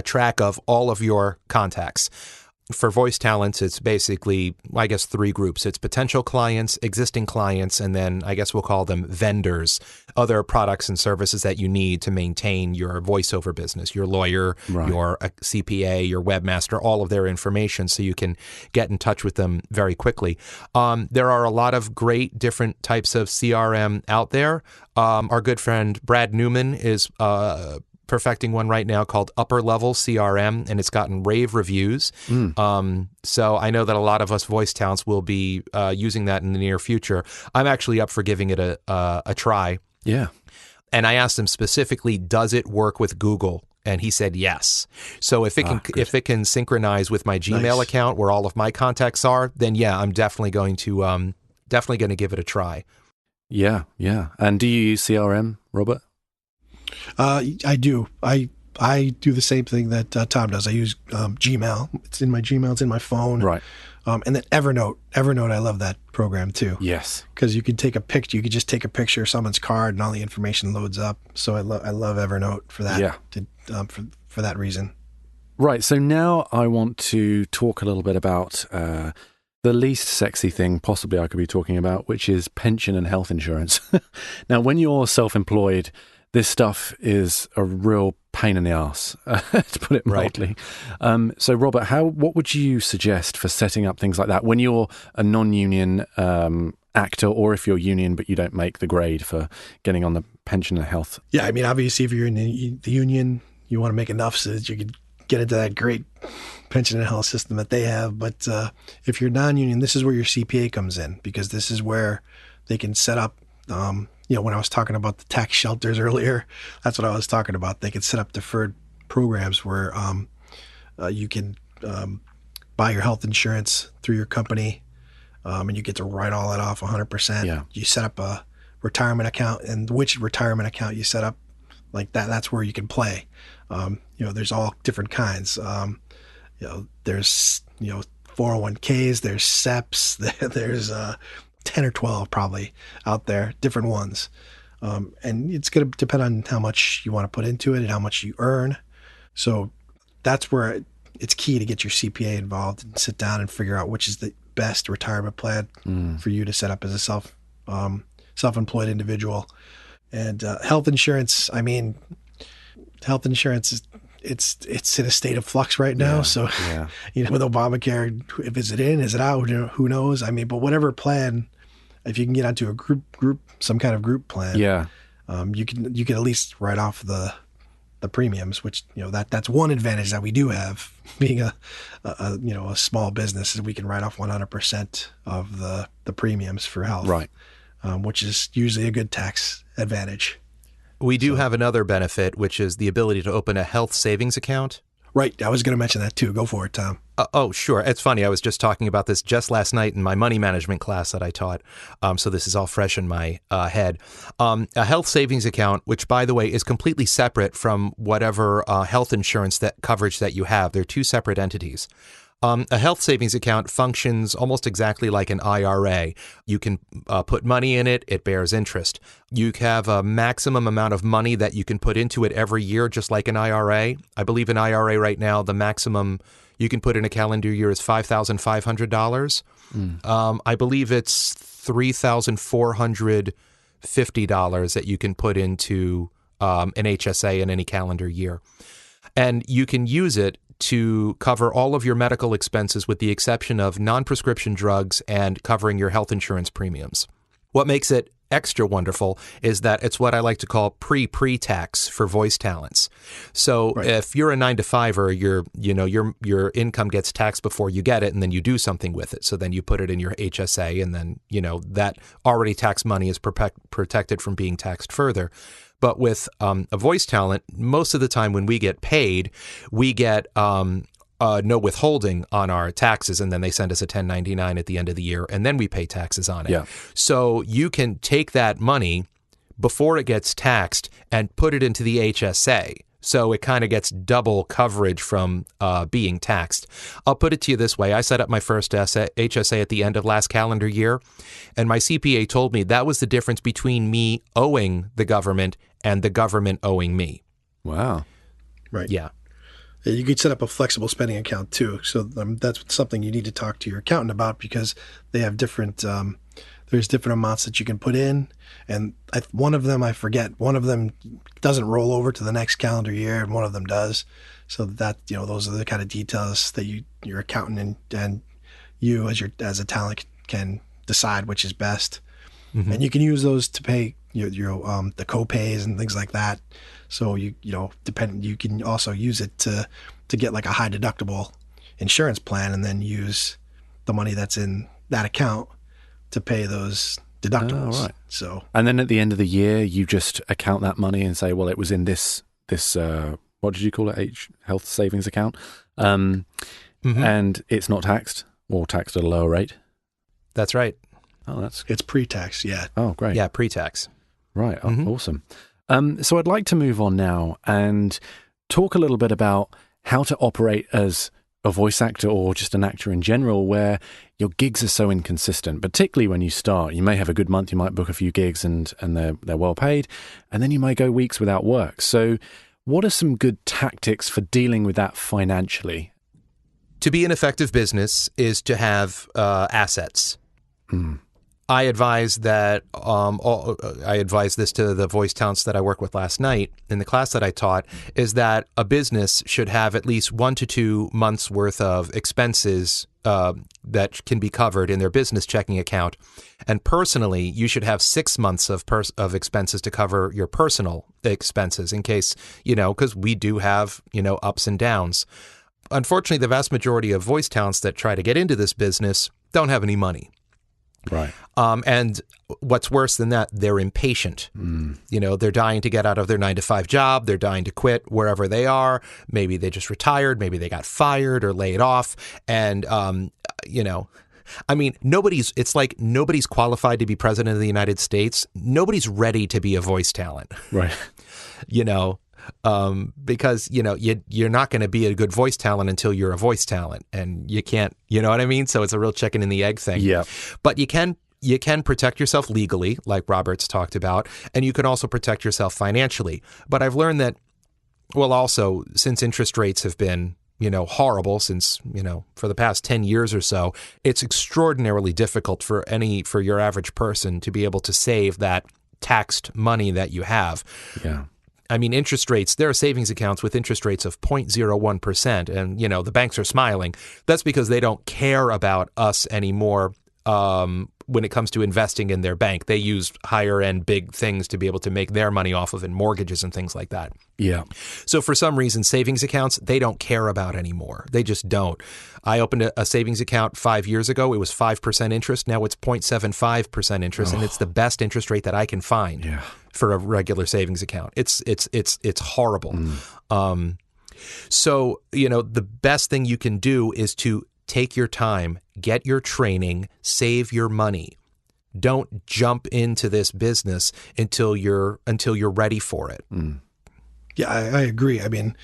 track of all of your contacts. For voice talents, it's basically, I guess, 3 groups. It's potential clients, existing clients, and then I guess we'll call them vendors, other products and services that you need to maintain your voiceover business, your lawyer, your CPA, your webmaster, all of their information, so you can get in touch with them very quickly. There are a lot of great different types of CRM out there. Our good friend Brad Newman is perfecting one right now called Upper Level CRM, and it's gotten rave reviews. So I know that a lot of us voice talents will be using that in the near future. I'm actually up for giving it a try. Yeah. And I asked him specifically, does it work with Google? And he said yes. So if it can synchronize with my Gmail account where all of my contacts are, then yeah, I'm definitely going to give it a try. Yeah. And do you use CRM, Robert? I do. I do the same thing that Tom does. I use Gmail. It's in my Gmail. It's in my phone. Right. And then Evernote. Evernote, I love that program too. Yes. Because you can take a picture. You could just take a picture of someone's card, and all the information loads up. So I love Evernote for that. Yeah. For that reason. Right. So now I want to talk a little bit about the least sexy thing possibly I could be talking about, which is pension and health insurance. Now, when you're self-employed, this stuff is a real pain in the ass, to put it mildly. So, Robert, what would you suggest for setting up things like that when you're a non-union actor, or if you're union but you don't make the grade for getting on the pension and health? Yeah, I mean, obviously, if you're in the union, you want to make enough so that you could get into that great pension and health system that they have. But if you're non-union, this is where your CPA comes in, because this is where they can set up when I was talking about the tax shelters earlier, that's what I was talking about. They can set up deferred programs where you can buy your health insurance through your company, and you get to write all that off 100%. Yeah. You set up a retirement account, and which retirement account you set up like that, that's where you can play. There's all different kinds. There's 401ks, there's SEPs, there's 10 or 12 probably out there, different ones. And it's going to depend on how much you want to put into it and how much you earn. So that's where it's key to get your CPA involved and sit down and figure out which is the best retirement plan for you to set up as a self-employed individual. And health insurance, is it's in a state of flux right now. Yeah, so, yeah. With Obamacare, if is it in, is it out? Who knows? But whatever plan, if you can get onto a group, some kind of group plan, you can at least write off the premiums, which that's one advantage that we do have being a small business, is we can write off 100% of the premiums for health, right? Which is usually a good tax advantage. We do have another benefit, which is the ability to open a health savings account. Right. I was going to mention that too. Go for it, Tom. Sure. It's funny. I was just talking about this just last night in my money management class that I taught. So this is all fresh in my head. A health savings account, which, by the way, is completely separate from whatever health insurance that coverage that you have. They're two separate entities. A health savings account functions almost exactly like an IRA. You can put money in it. It bears interest. You have a maximum amount of money that you can put into it every year, just like an IRA. I believe an IRA right now, the maximum you can put in a calendar year is $5,500. I believe it's $3,450 that you can put into an HSA in any calendar year. And you can use it to cover all of your medical expenses with the exception of non-prescription drugs and covering your health insurance premiums. What makes it extra wonderful is that it's what I like to call pre-tax for voice talents. So if you're a 9-to-5er, your income gets taxed before you get it, and then you do something with it. So then you put it in your HSA, and then that already taxed money is protected from being taxed further. But with a voice talent, most of the time when we get paid, we get no withholding on our taxes, and then they send us a 1099 at the end of the year, and then we pay taxes on it. Yeah. So you can take that money before it gets taxed and put it into the HSA. So it kind of gets double coverage from being taxed. I'll put it to you this way. I set up my first HSA at the end of last calendar year, and my CPA told me that was the difference between me owing the government and the government owing me. Wow. Right. Yeah. You could set up a flexible spending account too. So that's something you need to talk to your accountant about, because they have different, there's different amounts that you can put in. And one of them, I forget, one of them doesn't roll over to the next calendar year, and one of them does. So that, those are the kind of details that your accountant and you as a talent can decide which is best. Mm-hmm. And you can use those to pay your the co-pays and things like that. So you can also use it to get like a high deductible insurance plan, and then use the money that's in that account to pay those deductibles. Oh, right. So, and then at the end of the year, you just account that money and say, well, it was in this what did you call it? Health savings account, and it's not taxed, or taxed at a lower rate. That's right. Oh, it's pre-tax. Yeah. Oh, great. Yeah, pre-tax. Right. Oh, awesome. So I'd like to move on now and talk a little bit about how to operate as a voice actor, or just an actor in general, where your gigs are so inconsistent, particularly when you start. You may have a good month, you might book a few gigs and they're well paid, and then you might go weeks without work. So what are some good tactics for dealing with that financially? To be an effective business is to have assets. I advise that I advise this to the voice talents that I work with last night in the class that I taught, is that a business should have at least 1 to 2 months worth of expenses that can be covered in their business checking account. And personally, you should have 6 months of expenses to cover your personal expenses, in case, because we do have, ups and downs. Unfortunately, the vast majority of voice talents that try to get into this business don't have any money. Right. And what's worse than that, they're impatient. They're dying to get out of their 9-to-5 job. They're dying to quit wherever they are. Maybe they just retired. Maybe they got fired or laid off. And, it's like nobody's qualified to be president of the United States. Nobody's ready to be a voice talent. Right. Because, you're not going to be a good voice talent until you're a voice talent, and you can't, you know what I mean? So it's a real chicken and the egg thing. Yeah. But you can protect yourself legally, like Robert's talked about, and you can also protect yourself financially. But I've learned that, also, since interest rates have been, horrible since, for the past 10 years or so, it's extraordinarily difficult for your average person to be able to save that taxed money that you have. Yeah. I mean, interest rates, there are savings accounts with interest rates of 0.01%, and, the banks are smiling. That's because they don't care about us anymore when it comes to investing in their bank. They use higher-end big things to be able to make their money off of, in mortgages and things like that. Yeah. So for some reason, savings accounts, they don't care about anymore. They just don't. I opened a savings account 5 years ago. It was 5% interest. Now it's 0.75% interest, and it's the best interest rate that I can find for a regular savings account. It's horrible. So, the best thing you can do is to take your time, get your training, save your money. Don't jump into this business until you're ready for it. Yeah, I agree. I mean,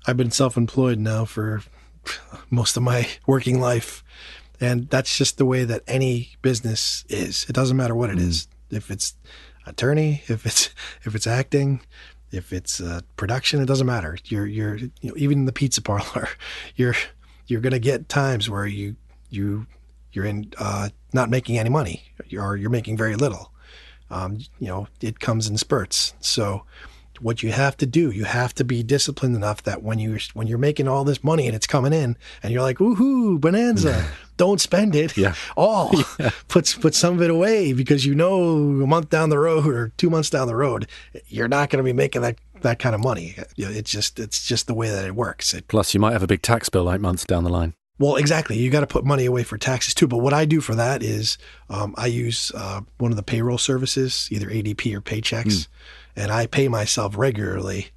I've been self-employed now for most of my working life. And that's just the way that any business is. It doesn't matter what it is. If it's attorney, if it's acting, if it's production, it doesn't matter. You're even in the pizza parlor, you're going to get times where you're in not making any money, or you're making very little. It comes in spurts. So what you have to do, you have to be disciplined enough that when you're making all this money and it's coming in and you're like, woohoo, bonanza, don't spend it all. Put some of it away, because a month down the road or 2 months down the road, you're not going to be making that kind of money. It's just the way that it works. Plus, you might have a big tax bill like months down the line. Well, exactly. You got to put money away for taxes too. But what I do for that is I use one of the payroll services, either ADP or Paychecks, and I pay myself regularly.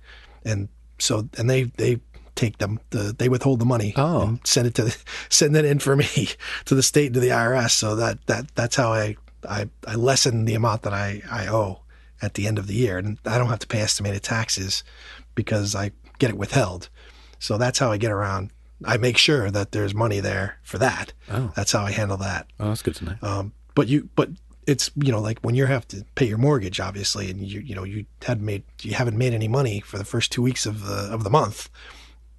And they take them, they withhold the money and send it in for me to the state and to the IRS. So that's how I lessen the amount that I owe at the end of the year. And I don't have to pay estimated taxes because I get it withheld. So that's how I get around. I make sure that there's money there for that. Oh. That's how I handle that. Oh, that's good to know. But it's like when you have to pay your mortgage, obviously, and you haven't made any money for the first 2 weeks of the month.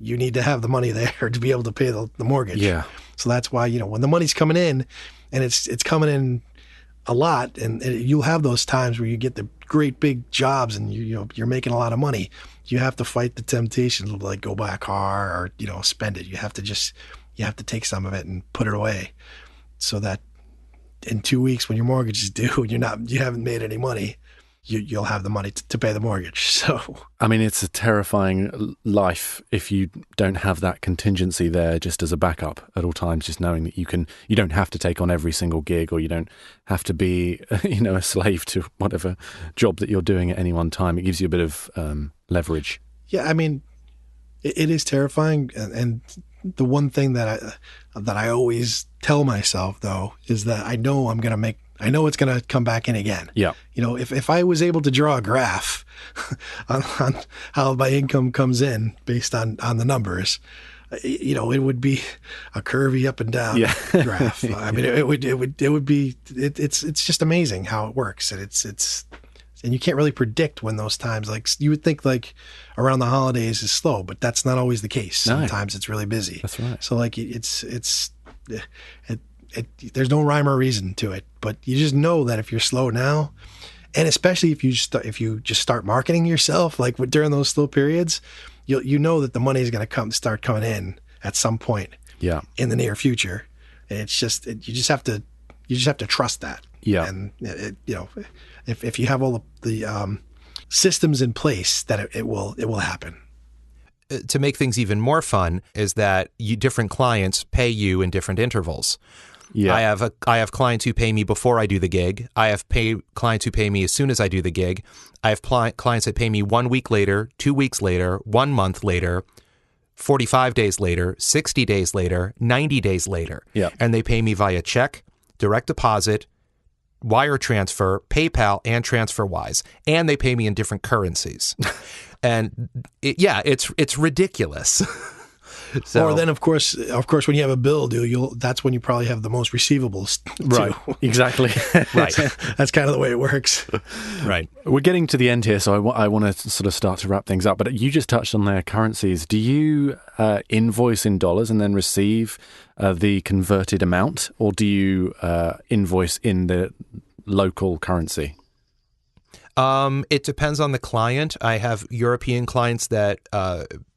You need to have the money there to be able to pay the mortgage. Yeah. So that's why when the money's coming in, and it's coming in a lot, and you'll have those times where you get the great big jobs and you're making a lot of money. You have to fight the temptation to like go buy a car or spend it. You have to take some of it and put it away, so that in 2 weeks when your mortgage is due, you haven't made any money, you'll have the money to pay the mortgage. So I mean, it's a terrifying life if you don't have that contingency there just as a backup at all times, just knowing that you don't have to take on every single gig, or you don't have to be a slave to whatever job that you're doing at any one time. It gives you a bit of leverage. Yeah, I mean, it is terrifying, and the one thing that I always tell myself though is that I know it's going to come back in again. Yeah. If I was able to draw a graph on how my income comes in based on the numbers, it would be a curvy up and down graph. I mean, it would be, it's just amazing how it works. And and you can't really predict when those times, like you would think like around the holidays is slow, but that's not always the case. No. Sometimes it's really busy. That's right. So like there's no rhyme or reason to it, but you just know that if you're slow now, and especially if you just start marketing yourself, like during those slow periods, you know that the money is going to start coming in at some point in the near future. And it's just, you just have to trust that. Yeah. And if you have all the systems in place, that it will happen. To make things even more fun is that different clients pay you in different intervals. Yeah. I have clients who pay me before I do the gig. I have clients who pay me as soon as I do the gig. I have clients that pay me 1 week later, 2 weeks later, 1 month later, 45 days later, 60 days later, 90 days later. Yeah. And they pay me via check, direct deposit, wire transfer, PayPal, and TransferWise. And they pay me in different currencies. And it's ridiculous. So, or then, of course, when you have a bill due, that's when you probably have the most receivables too. Right, exactly. Right. That's kind of the way it works. Right. We're getting to the end here, so I want to sort of start to wrap things up. But you just touched on their currencies. Do you invoice in dollars and then receive the converted amount, or do you invoice in the local currency? It depends on the client. I have European clients that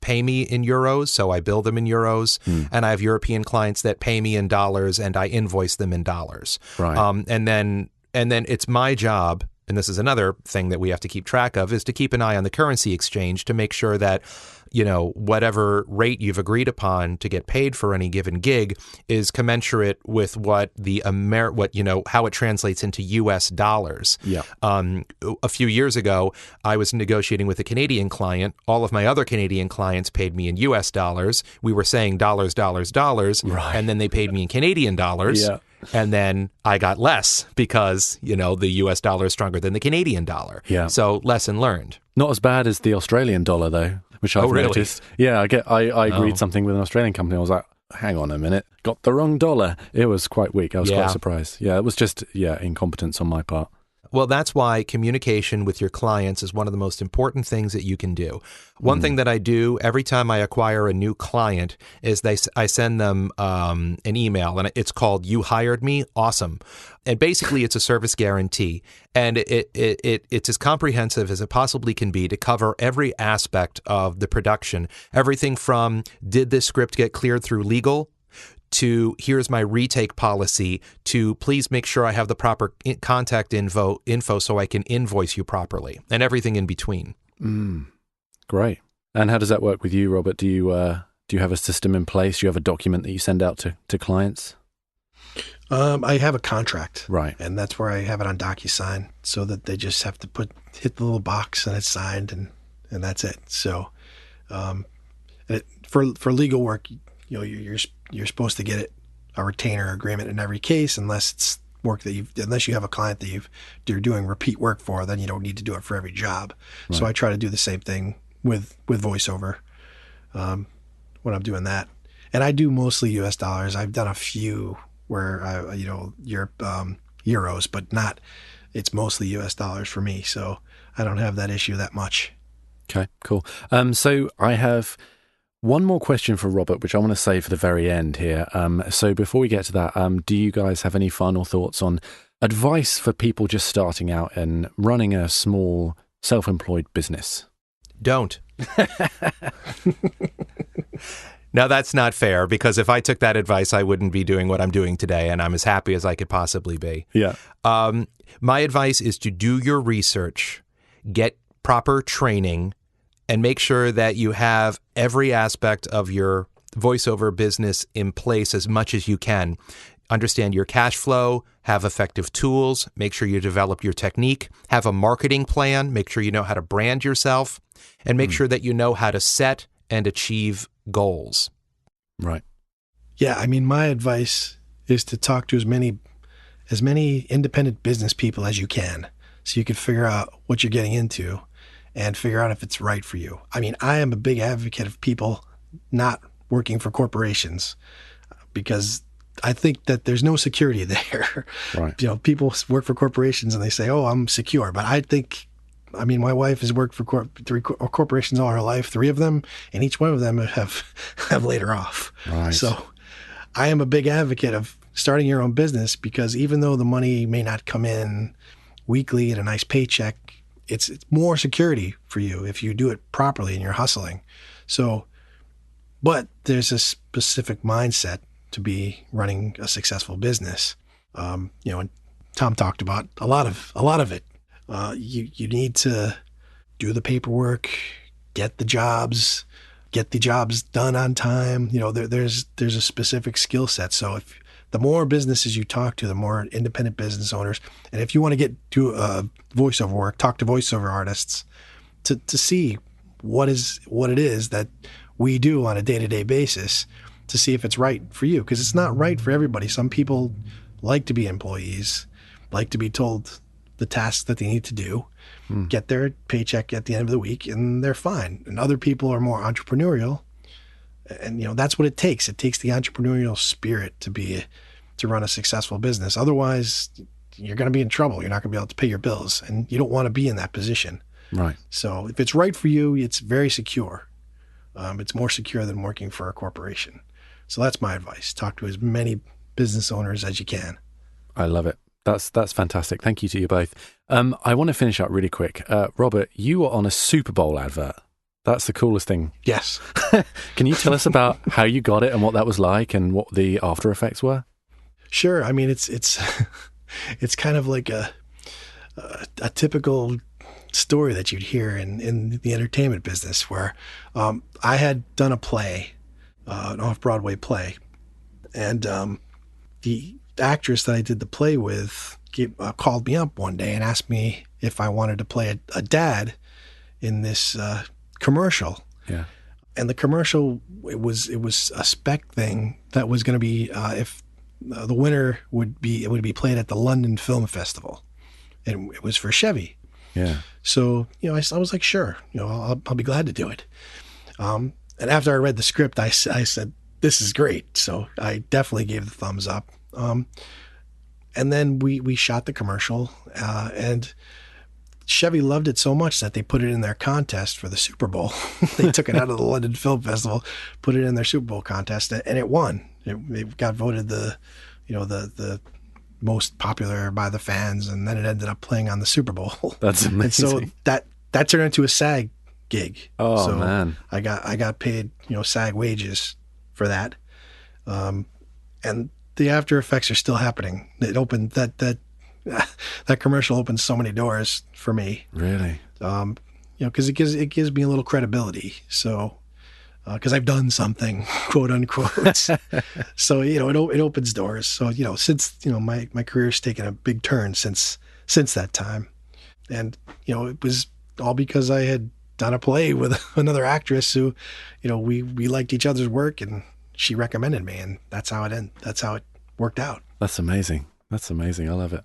pay me in euros, so I bill them in euros, and I have European clients that pay me in dollars, and I invoice them in dollars. Right. And then it's my job, and this is another thing that we have to keep track of, is to keep an eye on the currency exchange to make sure that whatever rate you've agreed upon to get paid for any given gig is commensurate with what how it translates into U.S. dollars. Yeah. A few years ago, I was negotiating with a Canadian client. All of my other Canadian clients paid me in U.S. dollars. We were saying dollars, right. And then they paid me in Canadian dollars. Yeah. And then I got less because, the U.S. dollar is stronger than the Canadian dollar. Yeah. So lesson learned. Not as bad as the Australian dollar, though. which I've really? noticed. Yeah, I agreed something with an Australian company. I was like, hang on a minute, got the wrong dollar. It was quite weak. I was quite surprised. Yeah, it was just, incompetence on my part. Well, that's why communication with your clients is one of the most important things that you can do. One thing that I do every time I acquire a new client is I send them an email, and it's called "You Hired Me, Awesome." And basically, it's a service guarantee, and it's as comprehensive as it possibly can be to cover every aspect of the production. Everything from did this script get cleared through legal, to here's my retake policy, to please make sure I have the proper contact info so I can invoice you properly, and everything in between. Great. And how does that work with you, Robert? Do you have a system in place? Do you have a document that you send out to clients? I have a contract, right, and that's where I have it on DocuSign, so that they just have to hit the little box and it's signed, and that's it. So, for legal work, you're supposed to get a retainer agreement in every case, unless it's work that unless you have a client that you're doing repeat work for, then you don't need to do it for every job. Right. So I try to do the same thing with VoiceOver when I'm doing that, and I do mostly U.S. dollars. I've done a few where euros, but not. It's mostly U.S. dollars for me, so I don't have that issue that much. Okay, cool. So I have one more question for Robert, which I want to save for the very end here. So before we get to that, do you guys have any final thoughts on advice for people just starting out and running a small self-employed business? Don't. Now, that's not fair, because if I took that advice, I wouldn't be doing what I'm doing today, and I'm as happy as I could possibly be. Yeah. My advice is to do your research, get proper training, and make sure that you have every aspect of your voiceover business in place as much as you can. Understand your cash flow, have effective tools, make sure you develop your technique, have a marketing plan, make sure you know how to brand yourself, and make sure that you know how to set and achieve goals. Right. Yeah, I mean, my advice is to talk to as many independent business people as you can, so you can figure out what you're getting into and figure out if it's right for you. I mean, I am a big advocate of people not working for corporations, because I think that there's no security there. Right. People work for corporations and they say, "Oh, I'm secure," but I mean, my wife has worked for three corporations all her life, 3 of them, and each one of them have laid her off. Right. So I am a big advocate of starting your own business, because even though the money may not come in weekly in a nice paycheck, it's more security for you if you do it properly and you're hustling. So, but there's a specific mindset to be running a successful business. And Tom talked about a lot of it. You need to do the paperwork, get the jobs done on time. There's a specific skill set. So if the more businesses you talk to, the more independent business owners, and if you want to get to voiceover work, talk to voiceover artists to see what it is that we do on a day-to-day basis, to see if it's right for you, because it's not right for everybody. Some people like to be employees, like to be told the tasks that they need to do, get their paycheck at the end of the week, and they're fine. And other people are more entrepreneurial, and that's what it takes. It takes the entrepreneurial spirit to run a successful business. Otherwise, you're going to be in trouble. You're not going to be able to pay your bills, and you don't want to be in that position. Right. So if it's right for you, it's very secure. It's more secure than working for a corporation. So that's my advice. Talk to as many business owners as you can. I love it. That's fantastic. Thank you to you both. I want to finish up really quick. Robert, you were on a Superbowl advert. That's the coolest thing. Yes. Can you tell us about how you got it and what that was like and what the after effects were? Sure. I mean, it's it's kind of like a typical story that you'd hear in the entertainment business, where I had done a play, an off-Broadway play, and the actress that I did the play with called me up one day and asked me if I wanted to play a dad in this commercial. Yeah. And the commercial, it was a spec thing that was going to be if the winner would be played at the London Film Festival, and it was for Chevy. Yeah. So I was like, sure, I'll be glad to do it. And after I read the script, I said, this is great. So I definitely gave the thumbs up. And then we shot the commercial, and Chevy loved it so much that they put it in their contest for the Super Bowl. They took it out of the London Film Festival, put it in their Super Bowl contest, and it won. It got voted the most popular by the fans, and then it ended up playing on the Super Bowl. That's amazing. And so that turned into a SAG gig. Oh, so man. I got paid, SAG wages for that. And the after effects are still happening. It opened that commercial opened so many doors for me. Really? Because it gives me a little credibility. So, because I've done something, quote unquote. So it opens doors. So since my career's taken a big turn since that time, and it was all because I had done a play with another actress who, we liked each other's work, and she recommended me, and that's how it worked out. That's amazing. I love it.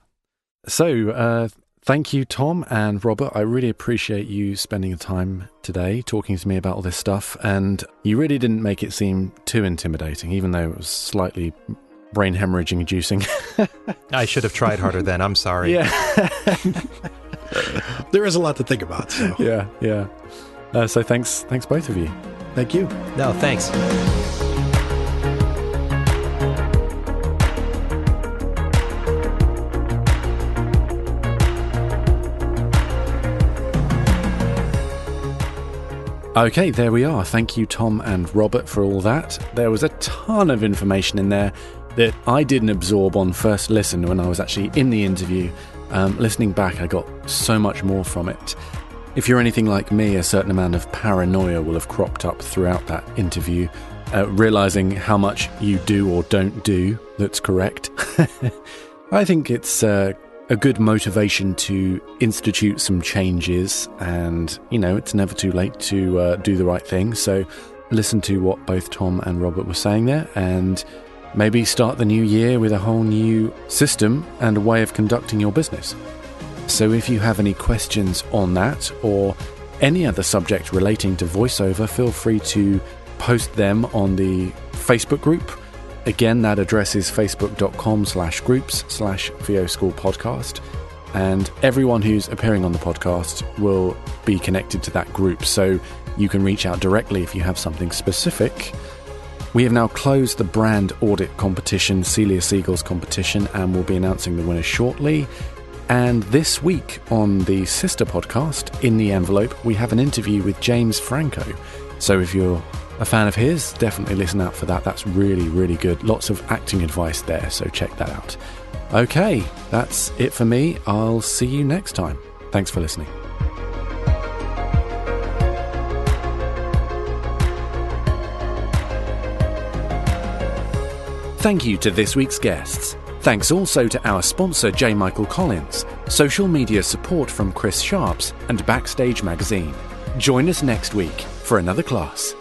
So, thank you, Tom and Robert. I really appreciate you spending the time today talking to me about all this stuff. And you really didn't make it seem too intimidating, even though it was slightly brain hemorrhaging inducing. I should have tried harder then. I'm sorry. Yeah. There is a lot to think about. So. Yeah. So thanks both of you. Thank you. No, thanks. Okay, there we are. Thank you, Tom and Robert, for all that. There was a ton of information in there that I didn't absorb on first listen when I was actually in the interview. Listening back, I got so much more from it. If you're anything like me, a certain amount of paranoia will have cropped up throughout that interview, realizing how much you do or don't do that's correct. I think it's a good motivation to institute some changes, and it's never too late to do the right thing. So listen to what both Tom and Robert were saying there, and maybe start the new year with a whole new system and a way of conducting your business. So if you have any questions on that or any other subject relating to voiceover, feel free to post them on the Facebook group. Again, that address is facebook.com/groups/VO School Podcast. And everyone who's appearing on the podcast will be connected to that group. So you can reach out directly if you have something specific. We have now closed the brand audit competition, Celia Siegel's competition, and we'll be announcing the winners shortly. And this week on the sister podcast, In the Envelope, we have an interview with James Franco. So if you're a fan of his, definitely listen out for that. That's really, really good. Lots of acting advice there, so check that out. Okay, that's it for me. I'll see you next time. Thanks for listening. Thank you to this week's guests. Thanks also to our sponsor, J. Michael Collins, social media support from Chris Sharps, and Backstage Magazine. Join us next week for another class.